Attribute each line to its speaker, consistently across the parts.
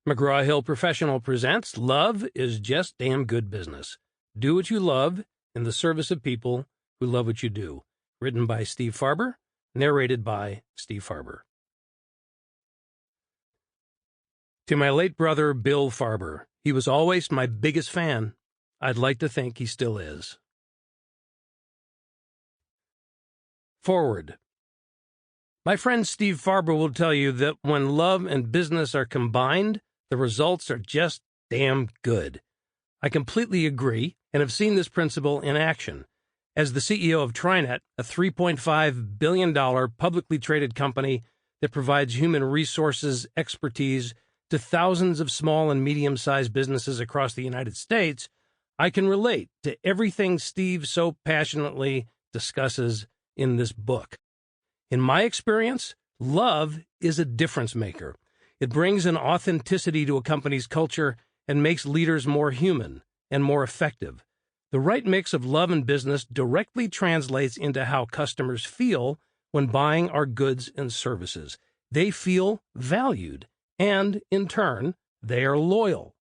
Speaker 1: McGraw-Hill Professional presents Love is Just Damn Good Business. Do what you love in the service of people who love what you do. Written by Steve Farber, narrated by Steve Farber. To my late brother, Bill Farber, he was always my biggest fan. I'd like to think he still is. Forward. My friend Steve Farber will tell you that when love and business are combined, the results are just damn good. I completely agree and have seen this principle in action. As the CEO of TriNet, a $3.5 billion publicly traded company that provides human resources expertise to thousands of small and medium-sized businesses across the United States, I can relate to everything Steve so passionately discusses in this book. In my experience, love is a difference maker. It brings an authenticity to a company's culture and makes leaders more human and more effective. The right mix of love and business directly translates into how customers feel when buying our goods and services. They feel valued, and, in turn, they are loyal.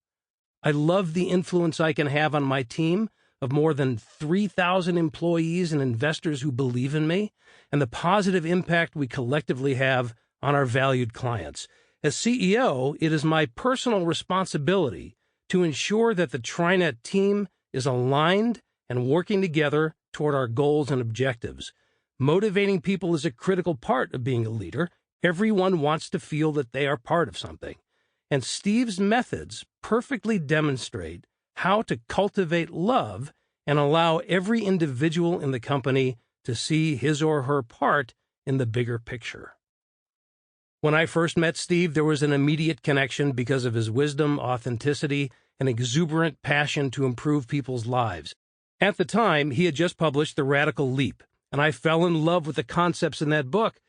Speaker 1: I love the influence I can have on my team of more than 3,000 employees and investors who believe in me, and the positive impact we collectively have on our valued clients. As CEO, it is my personal responsibility to ensure that the TriNet team is aligned and working together toward our goals and objectives. Motivating people is a critical part of being a leader. Everyone wants to feel that they are part of something. And Steve's methods perfectly demonstrate how to cultivate love and allow every individual in the company to see his or her part in the bigger picture. When I first met Steve, there was an immediate connection because of his wisdom, authenticity, and exuberant passion to improve people's lives. At the time, he had just published The Radical Leap, and I fell in love with the concepts in that book.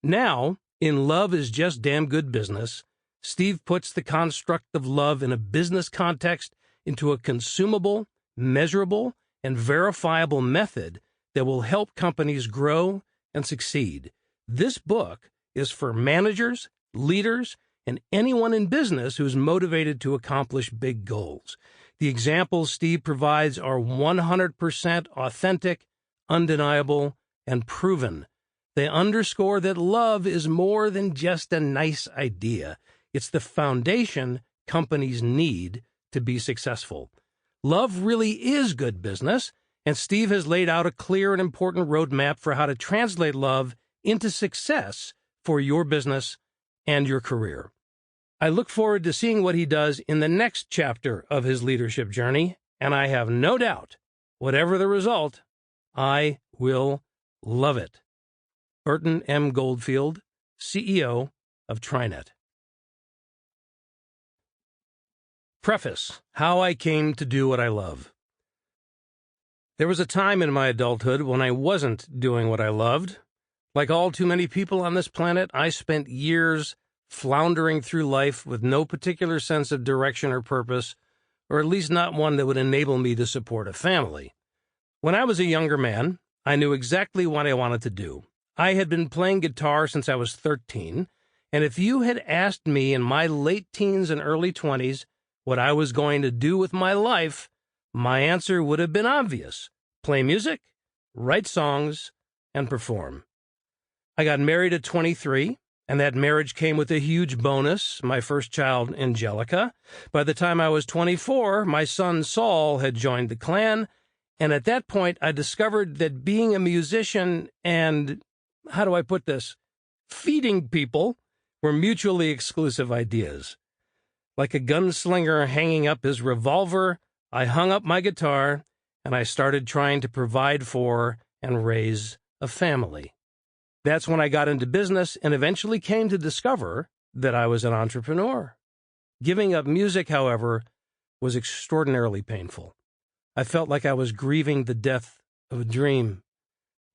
Speaker 1: Now, in Love is Just Damn Good Business, Steve puts the construct of love in a business context into a consumable, measurable, and verifiable method that will help companies grow and succeed. This book is for managers, leaders, and anyone in business who's motivated to accomplish big goals. The examples Steve provides are 100% authentic, undeniable, and proven. They underscore that love is more than just a nice idea. It's the foundation companies need to be successful. Love really is good business, and Steve has laid out a clear and important roadmap for how to translate love into success for your business and your career. I look forward to seeing what he does in the next chapter of his leadership journey, and I have no doubt, whatever the result, I will love it. Burton M. Goldfield, CEO of TriNet. Preface: How I Came to Do What I Love. There was a time in my adulthood when I wasn't doing what I loved. Like all too many people on this planet, I spent years floundering through life with no particular sense of direction or purpose, or at least not one that would enable me to support a family. When I was a younger man, I knew exactly what I wanted to do. I had been playing guitar since I was 13, and if you had asked me in my late teens and early 20s what I was going to do with my life, my answer would have been obvious: play music, write songs, and perform. I got married at 23, and that marriage came with a huge bonus, my first child, Angelica. By the time I was 24, my son Saul had joined the clan, and at that point I discovered that being a musician and, how do I put this, feeding people were mutually exclusive ideas. Like a gunslinger hanging up his revolver, I hung up my guitar, and I started trying to provide for and raise a family. That's when I got into business and eventually came to discover that I was an entrepreneur. Giving up music, however, was extraordinarily painful. I felt like I was grieving the death of a dream.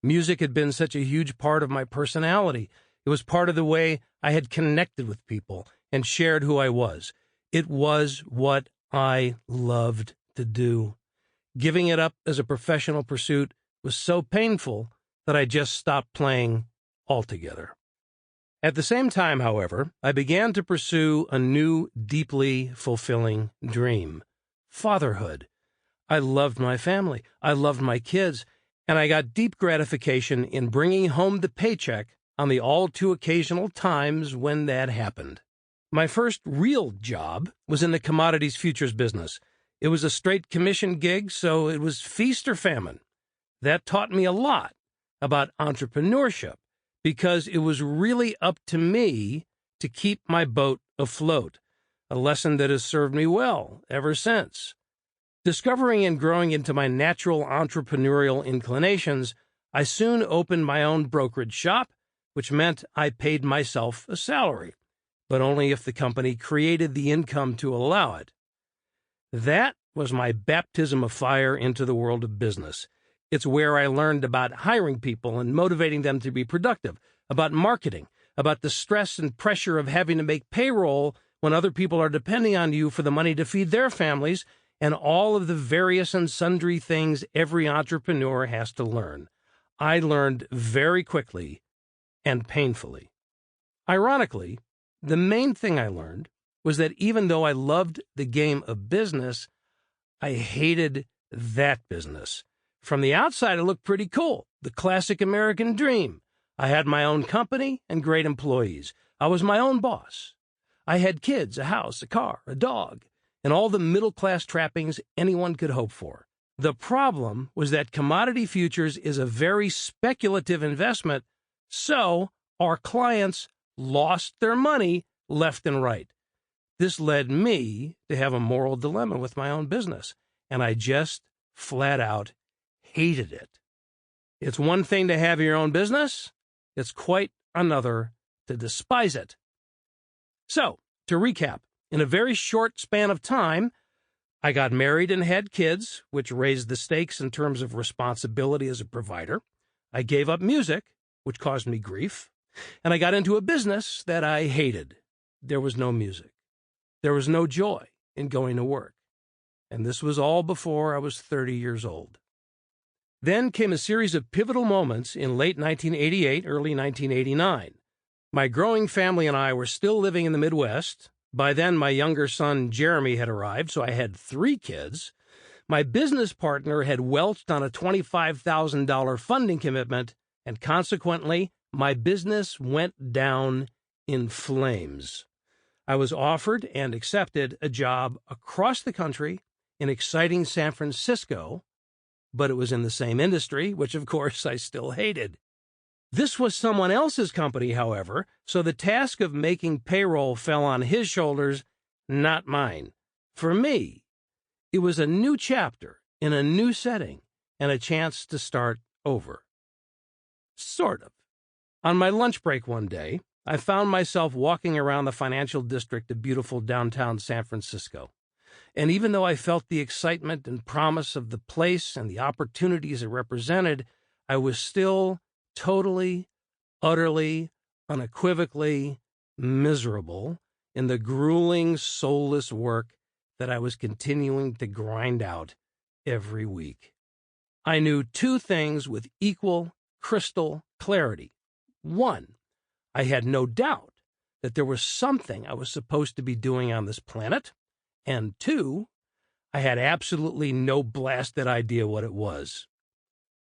Speaker 1: Music had been such a huge part of my personality. It was part of the way I had connected with people and shared who I was. It was what I loved to do. Giving it up as a professional pursuit was so painful that I just stopped playing altogether. At the same time, however, I began to pursue a new, deeply fulfilling dream: fatherhood. I loved my family, I loved my kids, and I got deep gratification in bringing home the paycheck on the all-too-occasional times when that happened. My first real job was in the commodities futures business. It was a straight commission gig, so it was feast or famine. That taught me a lot about entrepreneurship, because it was really up to me to keep my boat afloat, a lesson that has served me well ever since. Discovering and growing into my natural entrepreneurial inclinations, I soon opened my own brokerage shop, which meant I paid myself a salary, but only if the company created the income to allow it. That was my baptism of fire into the world of business. It's where I learned about hiring people and motivating them to be productive, about marketing, about the stress and pressure of having to make payroll when other people are depending on you for the money to feed their families, and all of the various and sundry things every entrepreneur has to learn. I learned very quickly and painfully. Ironically, the main thing I learned was that even though I loved the game of business, I hated that business. From the outside, it looked pretty cool, the classic American dream. I had my own company and great employees. I was my own boss. I had kids, a house, a car, a dog, and all the middle-class trappings anyone could hope for. The problem was that commodity futures is a very speculative investment, so our clients lost their money left and right. This led me to have a moral dilemma with my own business, and I just flat out hated it. It's one thing to have your own business. It's quite another to despise it. So, to recap, in a very short span of time, I got married and had kids, which raised the stakes in terms of responsibility as a provider. I gave up music, which caused me grief. And I got into a business that I hated. There was no music. There was no joy in going to work. And this was all before I was 30 years old. Then came a series of pivotal moments in late 1988, early 1989. My growing family and I were still living in the Midwest. By then, my younger son, Jeremy, had arrived, so I had 3 kids. My business partner had welched on a $25,000 funding commitment, and consequently, my business went down in flames. I was offered and accepted a job across the country in exciting San Francisco, but it was in the same industry, which, of course, I still hated. This was someone else's company, however, so the task of making payroll fell on his shoulders, not mine. For me, it was a new chapter in a new setting and a chance to start over. Sort of. On my lunch break one day, I found myself walking around the financial district of beautiful downtown San Francisco. And even though I felt the excitement and promise of the place and the opportunities it represented, I was still totally, utterly, unequivocally miserable in the grueling, soulless work that I was continuing to grind out every week. I knew 2 things with equal, crystal clarity. 1, I had no doubt that there was something I was supposed to be doing on this planet. And 2, I had absolutely no blasted idea what it was.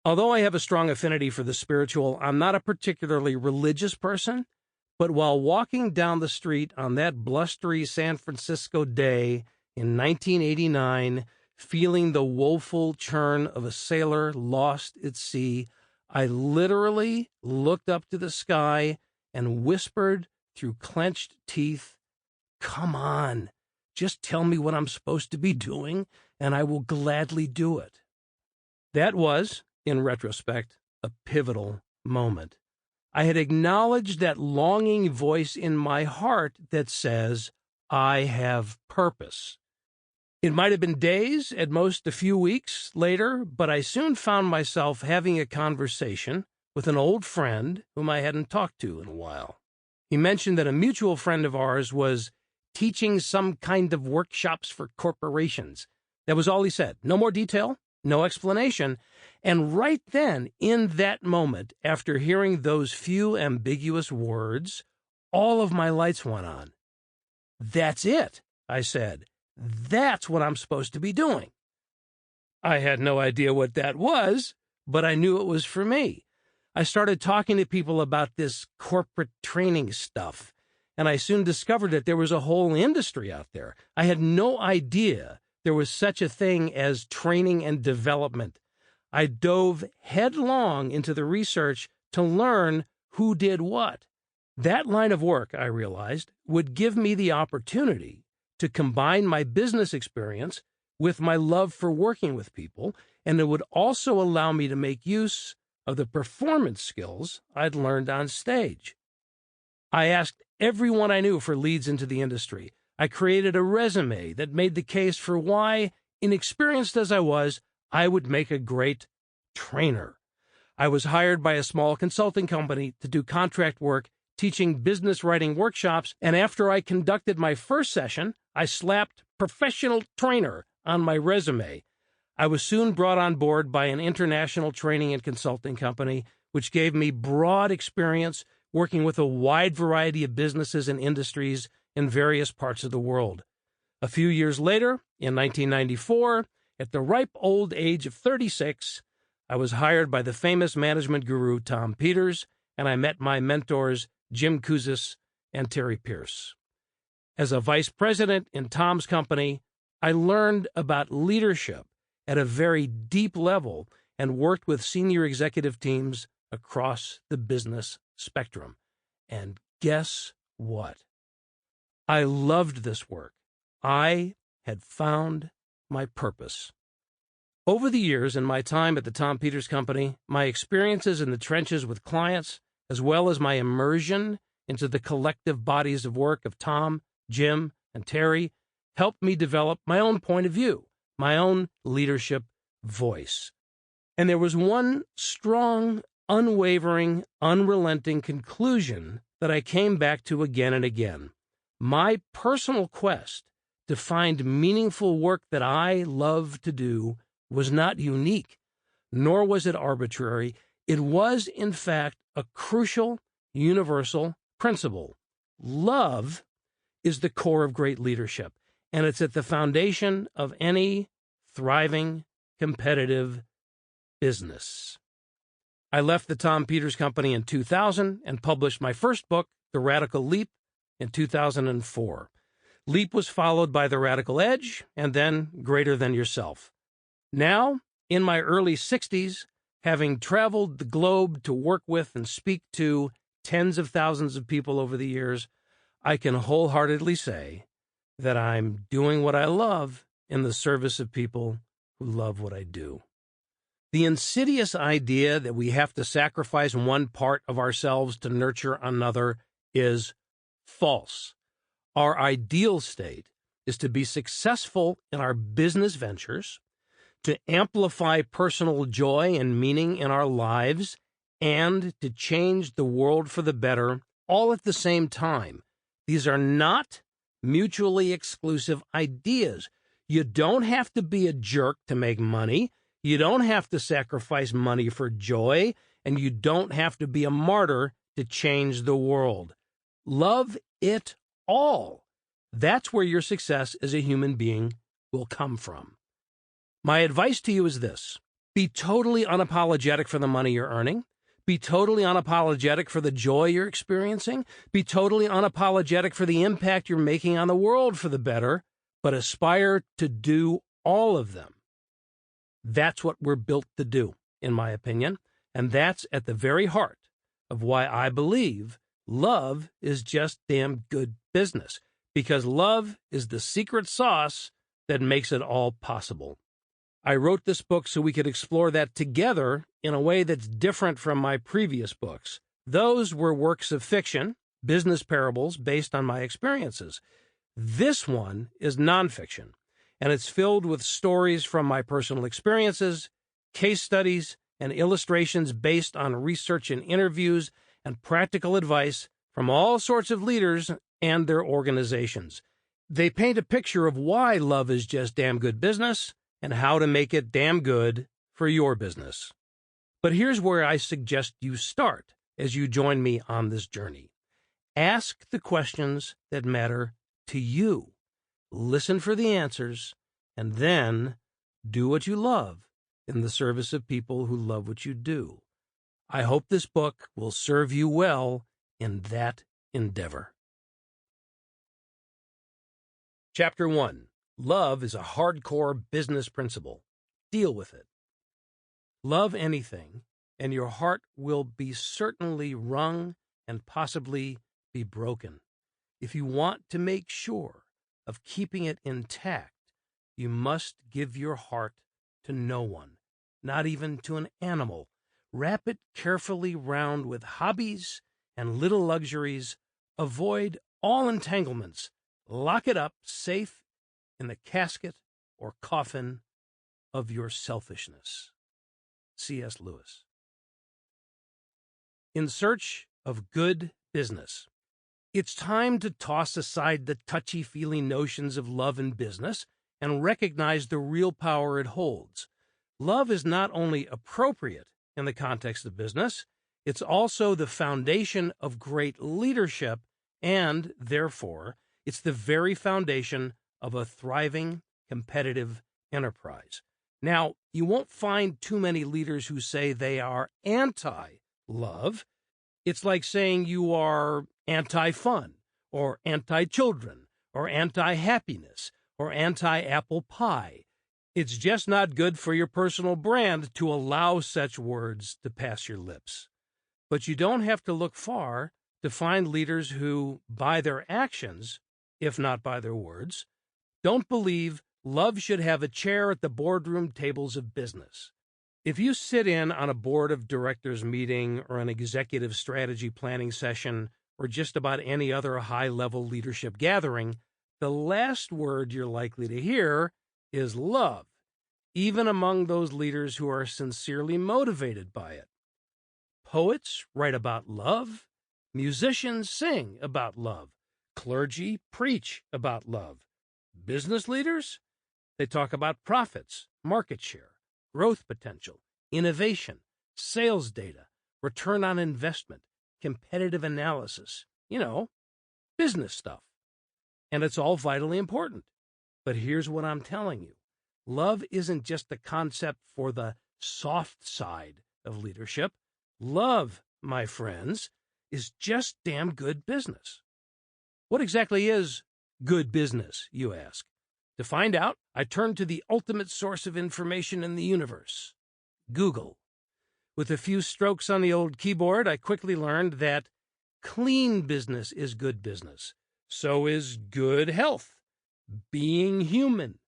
Speaker 1: Although I have a strong affinity for the spiritual, I'm not a particularly religious person, but while walking down the street on that blustery San Francisco day in 1989, feeling the woeful churn of a sailor lost at sea, I literally looked up to the sky and whispered through clenched teeth, "Come on, just tell me what I'm supposed to be doing, and I will gladly do it." That was, in retrospect, a pivotal moment. I had acknowledged that longing voice in my heart that says, I have purpose. It might have been days, at most a few weeks later, but I soon found myself having a conversation with an old friend whom I hadn't talked to in a while. He mentioned that a mutual friend of ours was teaching some kind of workshops for corporations. That was all he said. No more detail, no explanation. And right then, in that moment, after hearing those few ambiguous words, all of my lights went on. That's it, I said. That's what I'm supposed to be doing. I had no idea what that was, but I knew it was for me. I started talking to people about this corporate training stuff, and I soon discovered that there was a whole industry out there. I had no idea there was such a thing as training and development. I dove headlong into the research to learn who did what. That line of work, I realized, would give me the opportunity to combine my business experience with my love for working with people, and it would also allow me to make use of the performance skills I'd learned on stage. I asked everyone I knew for leads into the industry. I created a resume that made the case for why, inexperienced as I was, I would make a great trainer. I was hired by a small consulting company to do contract work, teaching business writing workshops, and after I conducted my first session, I slapped professional trainer on my resume. I was soon brought on board by an international training and consulting company, which gave me broad experience working with a wide variety of businesses and industries in various parts of the world. A few years later, in 1994, at the ripe old age of 36, I was hired by the famous management guru Tom Peters, and I met my mentors Jim Kouzes and Terry Pierce. As a vice president in Tom's company, I learned about leadership at a very deep level and worked with senior executive teams across the business spectrum. And guess what? I loved this work. I had found my purpose. Over the years in my time at the Tom Peters Company, my experiences in the trenches with clients, as well as my immersion into the collective bodies of work of Tom, Jim, and Terry, helped me develop my own point of view, my own leadership voice. And there was one strong, unwavering, unrelenting conclusion that I came back to again and again. My personal quest to find meaningful work that I love to do was not unique, nor was it arbitrary. It was, in fact, a crucial, universal principle. Love is the core of great leadership, and it's at the foundation of any thriving, competitive business. I left the Tom Peters Company in 2000 and published my first book, The Radical Leap, in 2004. Leap was followed by The Radical Edge, and then Greater Than Yourself. Now, in my early 60s, having traveled the globe to work with and speak to tens of thousands of people over the years, I can wholeheartedly say that I'm doing what I love in the service of people who love what I do. The insidious idea that we have to sacrifice one part of ourselves to nurture another is false. Our ideal state is to be successful in our business ventures, to amplify personal joy and meaning in our lives, and to change the world for the better, all at the same time. These are not mutually exclusive ideas. You don't have to be a jerk to make money. You don't have to sacrifice money for joy, and you don't have to be a martyr to change the world. Love it all. That's where your success as a human being will come from. My advice to you is this: be totally unapologetic for the money you're earning. Be totally unapologetic for the joy you're experiencing. Be totally unapologetic for the impact you're making on the world for the better, but aspire to do all of them. That's what we're built to do, in my opinion, and that's at the very heart of why I believe love is just damn good business, because love is the secret sauce that makes it all possible. I wrote this book so we could explore that together in a way that's different from my previous books. Those were works of fiction, business parables based on my experiences. This one is nonfiction, and it's filled with stories from my personal experiences, case studies, and illustrations based on research and interviews, and practical advice from all sorts of leaders and their organizations. They paint a picture of why love is just damn good business and how to make it damn good for your business. But here's where I suggest you start as you join me on this journey. Ask the questions that matter to you. Listen for the answers, and then do what you love in the service of people who love what you do. I hope this book will serve you well in that endeavor. Chapter 1. Love is a hardcore business principle. Deal with it. Love anything, and your heart will be certainly wrung and possibly be broken. If you want to make sure of keeping it intact, you must give your heart to no one, not even to an animal. Wrap it carefully round with hobbies and little luxuries. Avoid all entanglements. Lock it up safe in the casket or coffin of your selfishness. C.S. Lewis. In search of good business. It's time to toss aside the touchy-feely notions of love and business and recognize the real power it holds. Love is not only appropriate in the context of business, it's also the foundation of great leadership, and, therefore, it's the very foundation of a thriving, competitive enterprise. Now, you won't find too many leaders who say they are anti-love. It's like saying you are anti-fun, or anti-children, or anti-happiness, or anti-apple pie. It's just not good for your personal brand to allow such words to pass your lips. But you don't have to look far to find leaders who, by their actions, if not by their words, don't believe love should have a chair at the boardroom tables of business. If you sit in on a board of directors meeting or an executive strategy planning session or just about any other high-level leadership gathering, the last word you're likely to hear is love, even among those leaders who are sincerely motivated by it. Poets write about love, musicians sing about love, clergy preach about love. Business leaders, they talk about profits, market share, growth potential, innovation, sales data, return on investment, competitive analysis, business stuff. And it's all vitally important. But here's what I'm telling you. Love isn't just a concept for the soft side of leadership. Love, my friends, is just damn good business. What exactly is good business, you ask? To find out, I turn to the ultimate source of information in the universe, Google. With a few strokes on the old keyboard, I quickly learned that clean business is good business. So is good health, being human,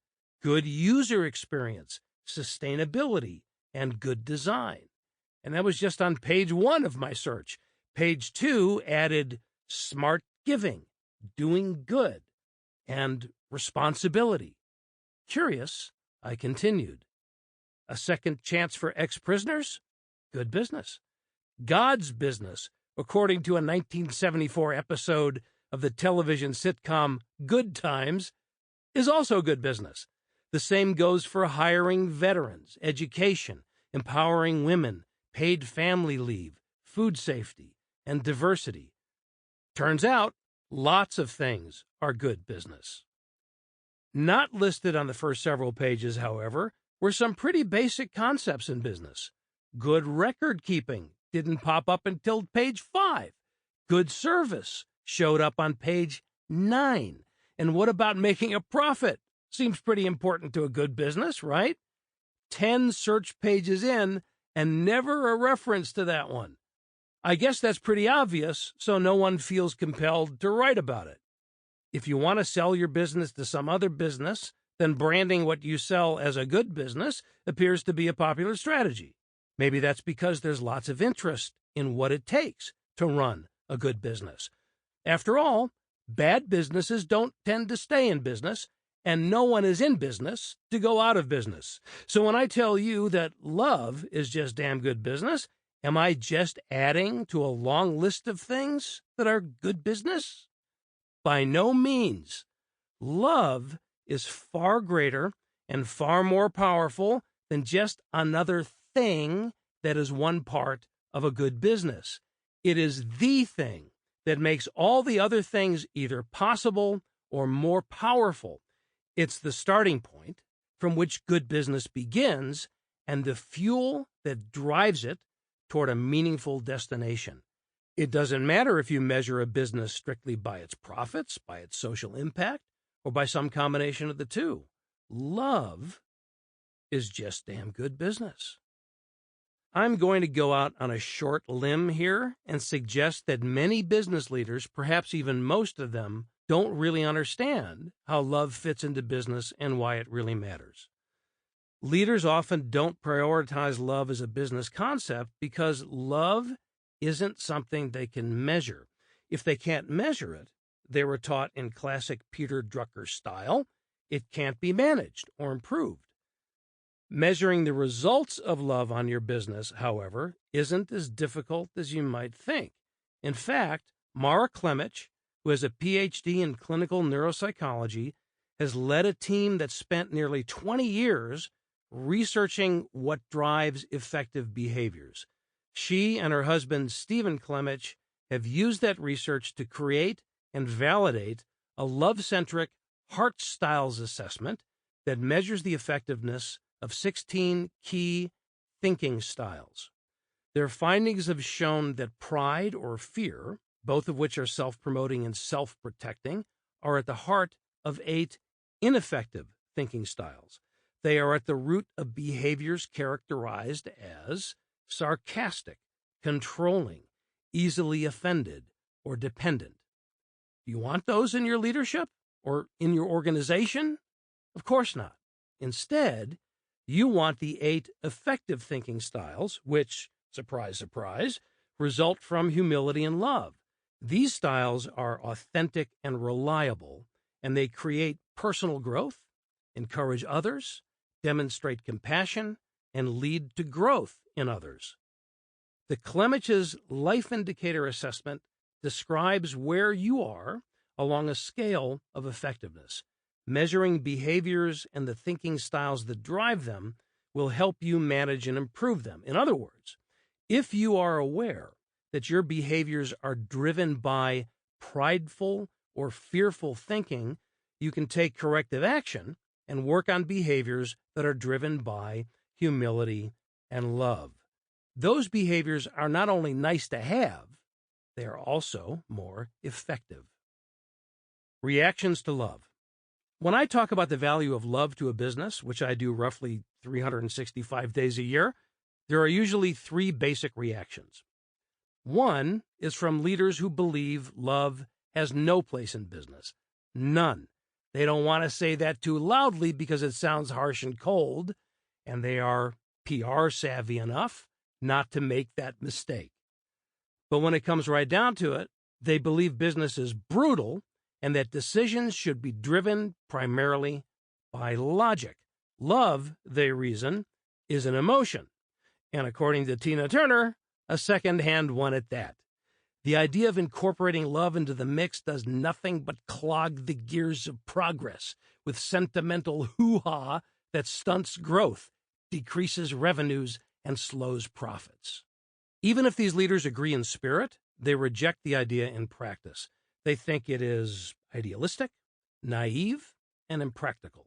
Speaker 1: good user experience, sustainability, and good design. And that was just on page 1 of my search. Page 2 added smart giving, doing good, and responsibility. Curious, I continued. A second chance for ex-prisoners? Good business. God's business, according to a 1974 episode of the television sitcom Good Times, is also good business. The same goes for hiring veterans, education, empowering women, paid family leave, food safety, and diversity. Turns out, lots of things are good business. Not listed on the first several pages, however, were some pretty basic concepts in business. Good record keeping didn't pop up until page 5. Good service showed up on page 9. And what about making a profit? Seems pretty important to a good business, right? 10 search pages in, and never a reference to that one. I guess that's pretty obvious, so no one feels compelled to write about it. If you want to sell your business to some other business, then branding what you sell as a good business appears to be a popular strategy. Maybe that's because there's lots of interest in what it takes to run a good business. After all, bad businesses don't tend to stay in business, and no one is in business to go out of business. So when I tell you that love is just damn good business, am I just adding to a long list of things that are good business? By no means. Love is far greater and far more powerful than just another thing that is one part of a good business. It is the thing that makes all the other things either possible or more powerful. It's the starting point from which good business begins and the fuel that drives it toward a meaningful destination. It doesn't matter if you measure a business strictly by its profits, by its social impact, or by some combination of the two. Love is just damn good business. I'm going to go out on a short limb here and suggest that many business leaders, perhaps even most of them, don't really understand how love fits into business and why it really matters. Leaders often don't prioritize love as a business concept because love isn't something they can measure. If they can't measure it, they were taught in classic Peter Drucker style, it can't be managed or improved. Measuring the results of love on your business, however, isn't as difficult as you might think. In fact, Mara Klemich, who has a PhD in clinical neuropsychology, has led a team that spent nearly 20 years researching what drives effective behaviors. She and her husband, Stephen Klemich, have used that research to create and validate a love-centric heart styles assessment that measures the effectiveness of 16 key thinking styles. Their findings have shown that pride or fear, both of which are self-promoting and self-protecting, are at the heart of 8 ineffective thinking styles. They are at the root of behaviors characterized as sarcastic, controlling, easily offended, or dependent. Do you want those in your leadership or in your organization? Of course not. Instead, you want the 8 effective thinking styles, which, surprise, surprise, result from humility and love. These styles are authentic and reliable, and they create personal growth, encourage others, demonstrate compassion, and lead to growth in others. The Klemich's Life Indicator Assessment describes where you are along a scale of effectiveness. Measuring behaviors and the thinking styles that drive them will help you manage and improve them. In other words, if you are aware that your behaviors are driven by prideful or fearful thinking, you can take corrective action and work on behaviors that are driven by humility and love. Those behaviors are not only nice to have, they are also more effective. Reactions to love. When I talk about the value of love to a business, which I do roughly 365 days a year, there are usually 3 basic reactions. One is from leaders who believe love has no place in business. None. They don't want to say that too loudly because it sounds harsh and cold, and they are PR savvy enough not to make that mistake. But when it comes right down to it, they believe business is brutal and that decisions should be driven primarily by logic. Love, they reason, is an emotion, and according to Tina Turner, a second-hand one at that. The idea of incorporating love into the mix does nothing but clog the gears of progress with sentimental hoo-ha that stunts growth, decreases revenues, and slows profits. Even if these leaders agree in spirit, they reject the idea in practice. They think it is idealistic, naive, and impractical.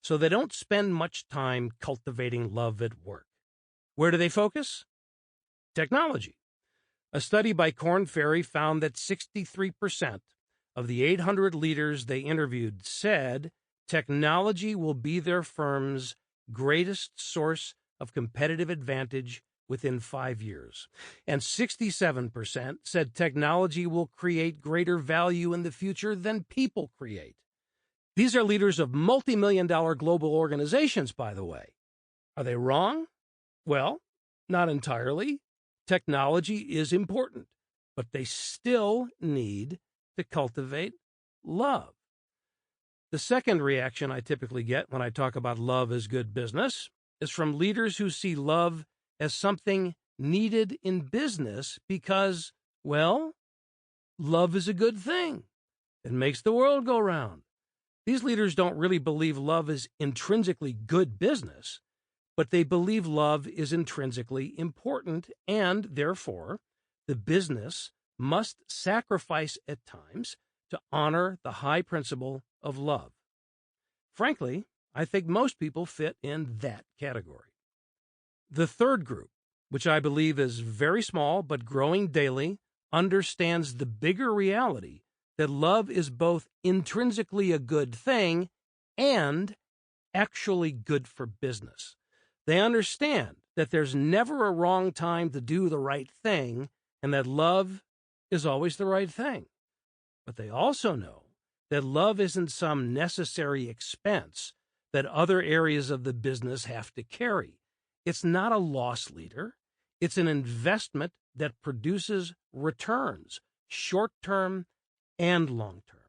Speaker 1: So they don't spend much time cultivating love at work. Where do they focus? Technology. A study by Korn Ferry found that 63% of the 800 leaders they interviewed said technology will be their firm's greatest source of competitive advantage within 5 years. And 67% said technology will create greater value in the future than people create. These are leaders of multi-million-dollar global organizations, by the way. Are they wrong? Well, not entirely. Technology is important, but they still need to cultivate love. The second reaction I typically get when I talk about love as good business is from leaders who see love as something needed in business because, well, love is a good thing. It makes the world go round. These leaders don't really believe love is intrinsically good business, but they believe love is intrinsically important, and therefore, the business must sacrifice at times to honor the high principle of love. Frankly, I think most people fit in that category. The third group, which I believe is very small but growing daily, understands the bigger reality that love is both intrinsically a good thing and actually good for business. They understand that there's never a wrong time to do the right thing and that love is always the right thing. But they also know that love isn't some necessary expense that other areas of the business have to carry. It's not a loss leader. It's an investment that produces returns, short-term and long-term.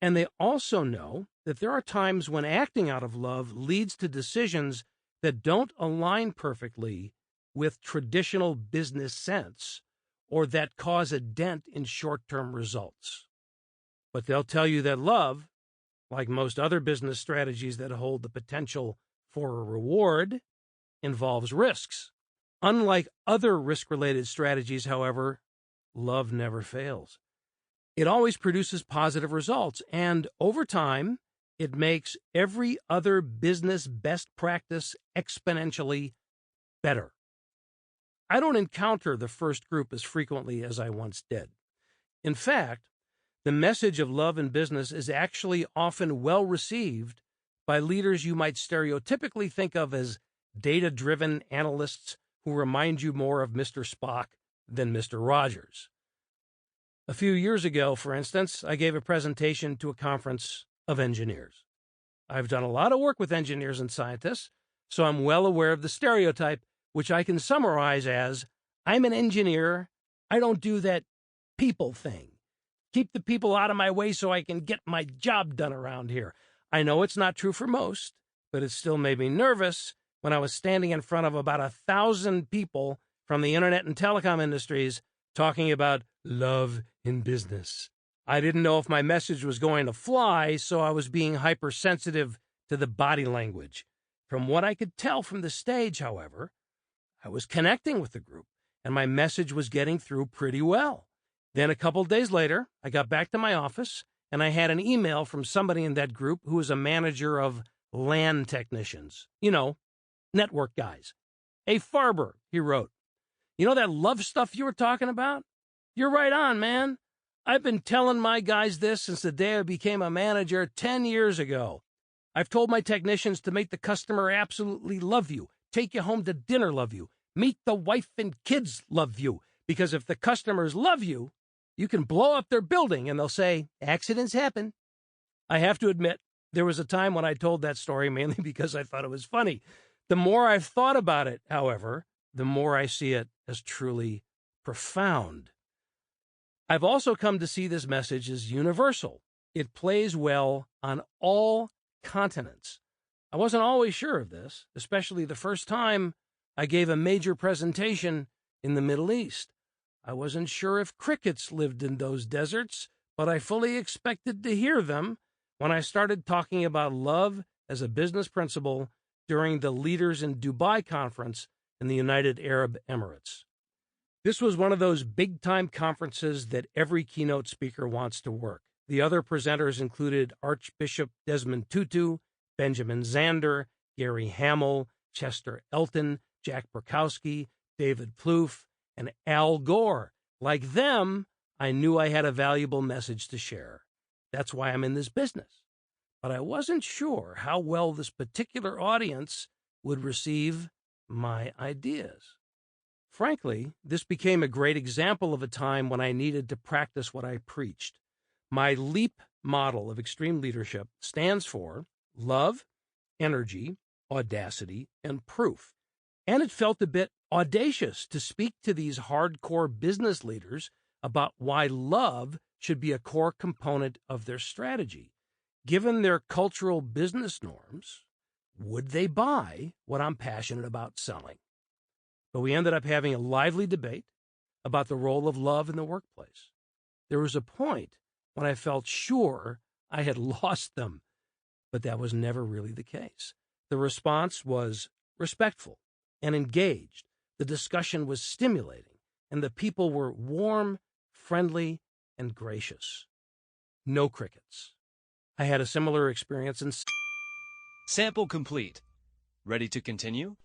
Speaker 1: And they also know that there are times when acting out of love leads to decisions that don't align perfectly with traditional business sense or that cause a dent in short-term results. But they'll tell you that love, like most other business strategies that hold the potential for a reward, involves risks. Unlike other risk-related strategies, however, love never fails. It always produces positive results, and over time, it makes every other business best practice exponentially better. I don't encounter the first group as frequently as I once did. In fact, the message of love in business is actually often well received by leaders you might stereotypically think of as data-driven analysts who remind you more of Mr. Spock than Mr. Rogers. A few years ago, for instance, I gave a presentation to a conference of engineers. I've done a lot of work with engineers and scientists, so I'm well aware of the stereotype, which I can summarize as, I'm an engineer, I don't do that people thing. Keep the people out of my way so I can get my job done around here. I know it's not true for most, but it still made me nervous when I was standing in front of about 1,000 people from the internet and telecom industries talking about love in business. I didn't know if my message was going to fly, so I was being hypersensitive to the body language. From what I could tell from the stage, however, I was connecting with the group, and my message was getting through pretty well. Then a couple days later, I got back to my office, and I had an email from somebody in that group who was a manager of LAN technicians. You know, network guys. Hey, Farber, he wrote. You know that love stuff you were talking about? You're right on, man. I've been telling my guys this since the day I became a manager 10 years ago. I've told my technicians to make the customer absolutely love you, take you home to dinner love you, meet the wife and kids love you, because if the customers love you, you can blow up their building and they'll say, accidents happen. I have to admit, there was a time when I told that story mainly because I thought it was funny. The more I've thought about it, however, the more I see it as truly profound. I've also come to see this message as universal. It plays well on all continents. I wasn't always sure of this, especially the first time I gave a major presentation in the Middle East. I wasn't sure if crickets lived in those deserts, but I fully expected to hear them when I started talking about love as a business principle during the Leaders in Dubai conference in the United Arab Emirates. This was one of those big-time conferences that every keynote speaker wants to work. The other presenters included Archbishop Desmond Tutu, Benjamin Zander, Gary Hamel, Chester Elton, Jack Burkowski, David Plouffe, and Al Gore. Like them, I knew I had a valuable message to share. That's why I'm in this business. But I wasn't sure how well this particular audience would receive my ideas. Frankly, this became a great example of a time when I needed to practice what I preached. My LEAP model of extreme leadership stands for love, energy, audacity, and proof. And it felt a bit audacious to speak to these hardcore business leaders about why love should be a core component of their strategy. Given their cultural business norms, would they buy what I'm passionate about selling? But we ended up having a lively debate about the role of love in the workplace. There was a point when I felt sure I had lost them, but that was never really the case. The response was respectful and engaged. The discussion was stimulating, and the people were warm, friendly and gracious. No crickets. I had a similar experience in...
Speaker 2: Sample complete. Ready to continue?